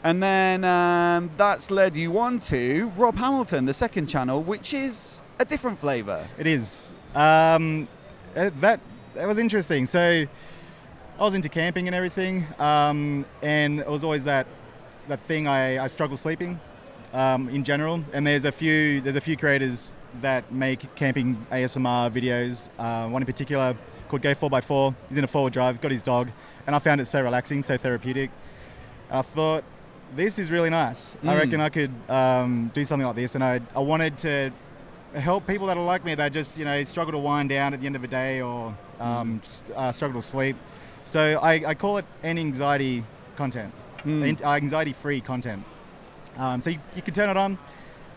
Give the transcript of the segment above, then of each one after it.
And then that's led you on to Rob Hamilton, the second channel, which is a different flavour. It is. That was interesting. So I was into camping and everything, and it was always that thing I struggle sleeping in general. And there's a few creators that make camping ASMR videos. One in particular called Go 4x4. He's in a 4-wheel drive, he's got his dog, and I found it so relaxing, so therapeutic. And I thought, this is really nice. I reckon I could do something like this, and I wanted to help people that are like me, that just struggle to wind down at the end of the day, or struggle to sleep. So I call it anxiety content, anxiety-free content. So you can turn it on,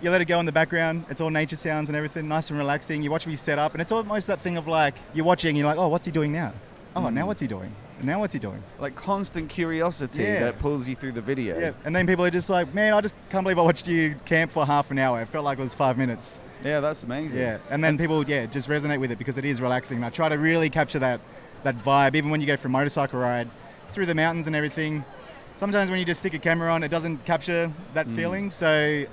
you let it go in the background, it's all nature sounds and everything, nice and relaxing. You watch me set up, and it's almost that thing of like, you're watching and you're like, oh, what's he doing now? Oh, now what's he doing? And now what's he doing? Like constant curiosity that pulls you through the video. Yeah, and then people are just like, man, I just can't believe I watched you camp for half an hour. It felt like it was 5 minutes. Yeah, that's amazing. Yeah, and then people, just resonate with it because it is relaxing. And I try to really capture that vibe, even when you go for a motorcycle ride through the mountains and everything. Sometimes when you just stick a camera on, it doesn't capture that feeling. So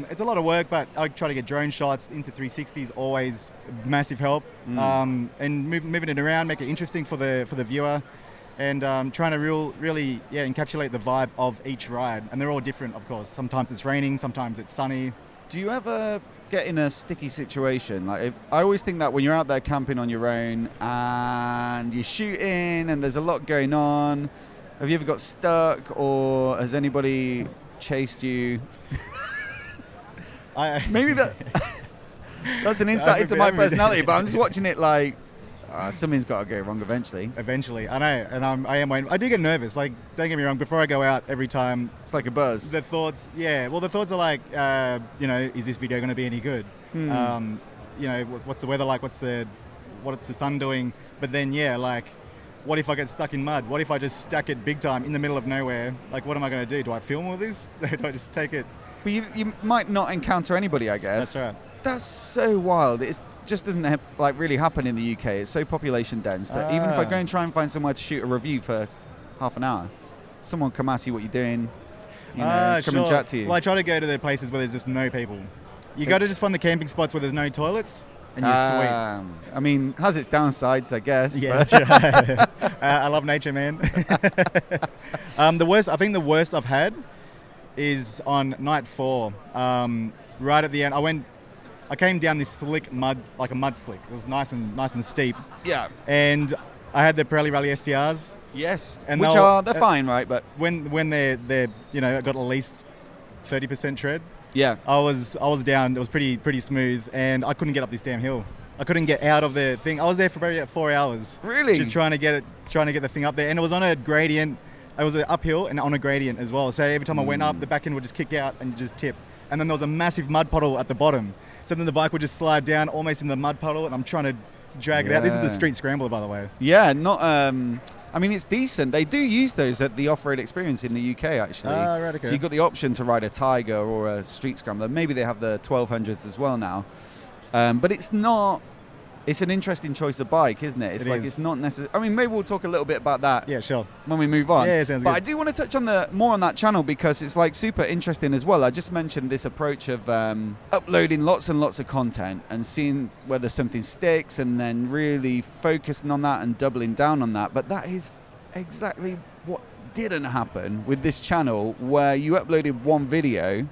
it's a lot of work, but I try to get drone shots. Insta360 is always massive help. And moving it around, make it interesting for the viewer, and trying to really encapsulate the vibe of each ride. And they're all different, of course. Sometimes it's raining, sometimes it's sunny. Do you ever get in a sticky situation? Like, I always think that when you're out there camping on your own and you're shooting and there's a lot going on, have you ever got stuck, or has anybody chased you? Maybe that's an insight into my personality, but I'm just watching it like, something's got to go wrong eventually. Eventually, I know, and I do get nervous. Like, don't get me wrong, before I go out every time, it's like a buzz. The thoughts are like, is this video going to be any good? What's the weather like? What's the sun doing? But then, like, what if I get stuck in mud? What if I just stack it big time in the middle of nowhere? Like, what am I going to do? Do I film all this? Do I just take it? But you might not encounter anybody, I guess. That's right. That's so wild. It just doesn't really happen in the UK. It's so population dense that even if I go and try and find somewhere to shoot a review for half an hour, someone come ask you what you're doing, come and chat to you. Well, I try to go to the places where there's just no people. You got to just find the camping spots where there's no toilets, and you're sweet. I mean, has its downsides, I guess. Yeah, that's right. I love nature, man. I think the worst I've had is on night 4. Right at the end, I came down this slick mud, like a mud slick. It was nice and steep. Yeah. And I had the Pirelli Rally STRs. Yes. And they're fine, right? But when they're got at least 30% tread. Yeah. I was down. It was pretty smooth, and I couldn't get up this damn hill. I couldn't get out of the thing. I was there for probably 4 hours. Really? Just trying to get the thing up there, and it was on a gradient. It was an uphill and on a gradient as well. So every time I went up, the back end would just kick out and just tip. And then there was a massive mud puddle at the bottom. So then the bike would just slide down almost in the mud puddle, and I'm trying to drag it out. This is the Street Scrambler, by the way. Yeah, I mean, it's decent. They do use those at the Off-Road Experience in the UK, actually. Right, okay. So you've got the option to ride a Tiger or a Street Scrambler. Maybe they have the 1200s as well now. But it's not... It's an interesting choice of bike, isn't it? It's not necessary. I mean, maybe we'll talk a little bit about that. Yeah, sure. When we move on. Yeah, sounds good. But I do want to touch on more on that channel because it's like super interesting as well. I just mentioned this approach of uploading lots and lots of content and seeing whether something sticks and then really focusing on that and doubling down on that. But that is exactly what didn't happen with this channel, where you uploaded one video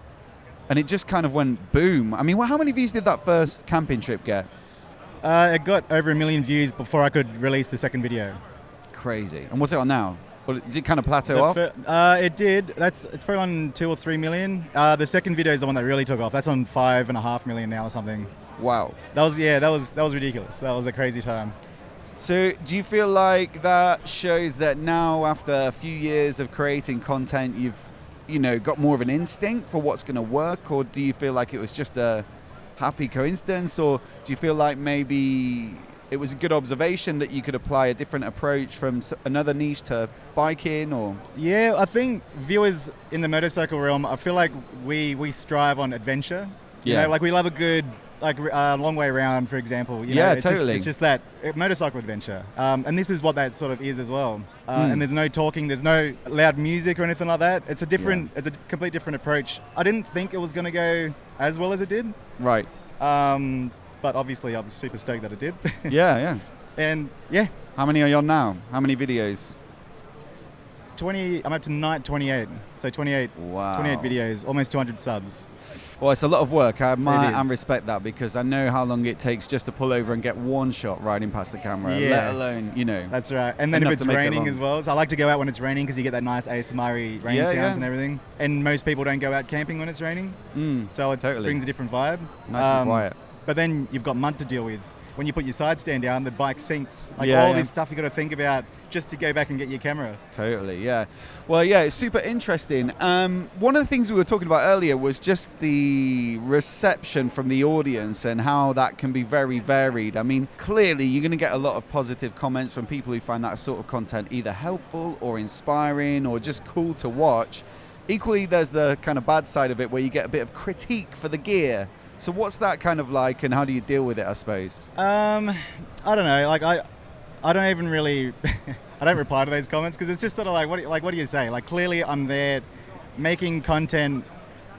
and it just kind of went boom. I mean, how many views did that first camping trip get? It got over 1 million views before I could release the second video. Crazy. And what's it on now? Or did it kind of plateau off? It did. It's probably on 2 or 3 million. The second video is the one that really took off. That's on 5.5 million now or something. Wow. That was ridiculous. That was a crazy time. So do you feel like that shows that now, after a few years of creating content, you've got more of an instinct for what's going to work, or do you feel like it was just a happy coincidence, or do you feel like maybe it was a good observation that you could apply a different approach from another niche to biking? Or yeah, I think viewers in the motorcycle realm, I feel like we strive on adventure. You know, like we love a good like long way around, for example. You Yeah, know, totally. It's just that motorcycle adventure, and this is what that sort of is as well. And there's no talking, there's no loud music or anything like that. It's a different, it's a complete different approach. I didn't think it was going to go as well as it did. Right. But obviously, I was super stoked that it did. Yeah. And yeah. How many are you on now? How many videos? 20. I'm up to 28. So 28. Wow. 28 videos, almost 200 subs. Well, it's a lot of work. I admire and respect that, because I know how long it takes just to pull over and get one shot riding past the camera, let alone, you know. That's right. And then if it's raining as well. So I like to go out when it's raining, because you get that nice ASMR rain sounds and everything. And most people don't go out camping when it's raining. So it brings a different vibe. Nice and quiet. But then you've got mud to deal with. When you put your side stand down, the bike sinks. Like all this stuff you got to think about just to go back and get your camera. Totally, yeah. Well, yeah, it's super interesting. One of the things we were talking about earlier was just the reception from the audience and how that can be very varied. I mean, clearly you're going to get a lot of positive comments from people who find that sort of content either helpful or inspiring or just cool to watch. Equally, there's the kind of bad side of it where you get a bit of critique for the gear. So what's that kind of like, and how do you deal with it, I suppose? I don't know. Like I don't even really, I don't reply to those comments, because it's just sort of like, what do you say? Like, clearly I'm there making content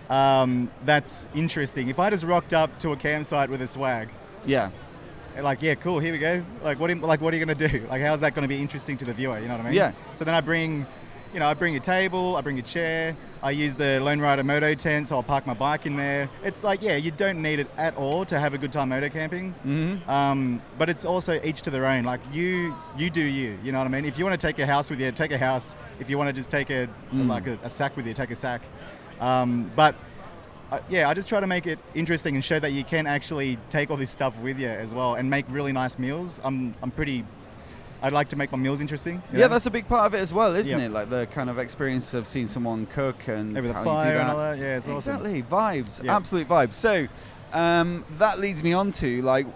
that's interesting. If I just rocked up to a campsite with a swag, like, yeah, cool, here we go. Like, what are you gonna do? Like, how's that gonna be interesting to the viewer? You know what I mean? Yeah. So then I bring a table, I bring a chair, I use the Lone Rider Moto tent, so I'll park my bike in there. It's like, yeah, you don't need it at all to have a good time moto camping. But it's also each to their own. Like, you do you know what I mean? If you want to take a house with you, take a house. If you want to just take a sack with you, take a sack. I just try to make it interesting and show that you can actually take all this stuff with you as well and make really nice meals. I'd like to make my meals interesting. You know? That's a big part of it as well, isn't it? Like the kind of experience of seeing someone cook and over the how fire you do that. and all that. Yeah, it's awesome. Exactly, vibes, absolute vibes. So that leads me on to, like,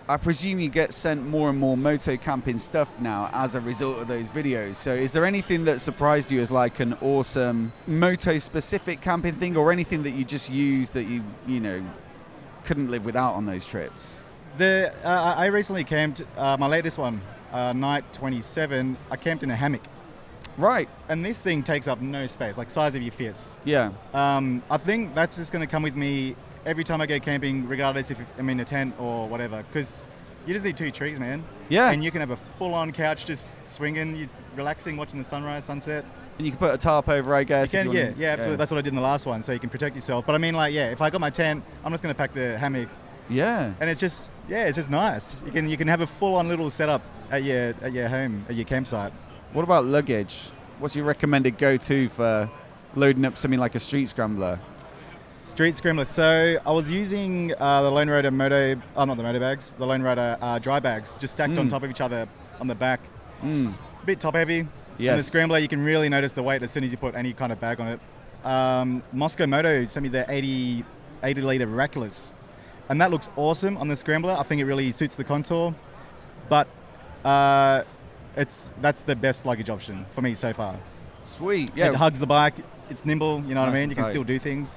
I presume you get sent more and more moto camping stuff now as a result of those videos. So is there anything that surprised you as like an awesome moto specific camping thing, or anything that you just use that you couldn't live without on those trips? I recently camped, my latest one, night 27, I camped in a hammock. Right. And this thing takes up no space, like size of your fist. Yeah. I think that's just going to come with me every time I go camping, regardless if I'm in a tent or whatever, because you just need two trees, man. Yeah. And you can have a full-on couch just swinging, you're relaxing, watching the sunrise, sunset. And you can put a tarp over, I guess. You can, yeah, absolutely. That's what I did in the last one, so you can protect yourself. But I mean, like, yeah, if I got my tent, I'm just going to pack the hammock. Yeah. And it's just nice. You can have a full-on little setup at your home, at your campsite. What about luggage? What's your recommended go-to for loading up something like a street scrambler? Street Scrambler. So I was using the Lone Rider Moto, not the Moto bags, the Lone Rider dry bags, just stacked on top of each other on the back. A bit top heavy. Yes. And the Scrambler, you can really notice the weight as soon as you put any kind of bag on it. Moscow Moto sent me the 80 litre Reckless. And that looks awesome on the Scrambler. I think it really suits the contour. But that's the best luggage option for me so far. Sweet. Yeah. It hugs the bike. It's nimble, you know what I Nice mean? and You can tight. still do things.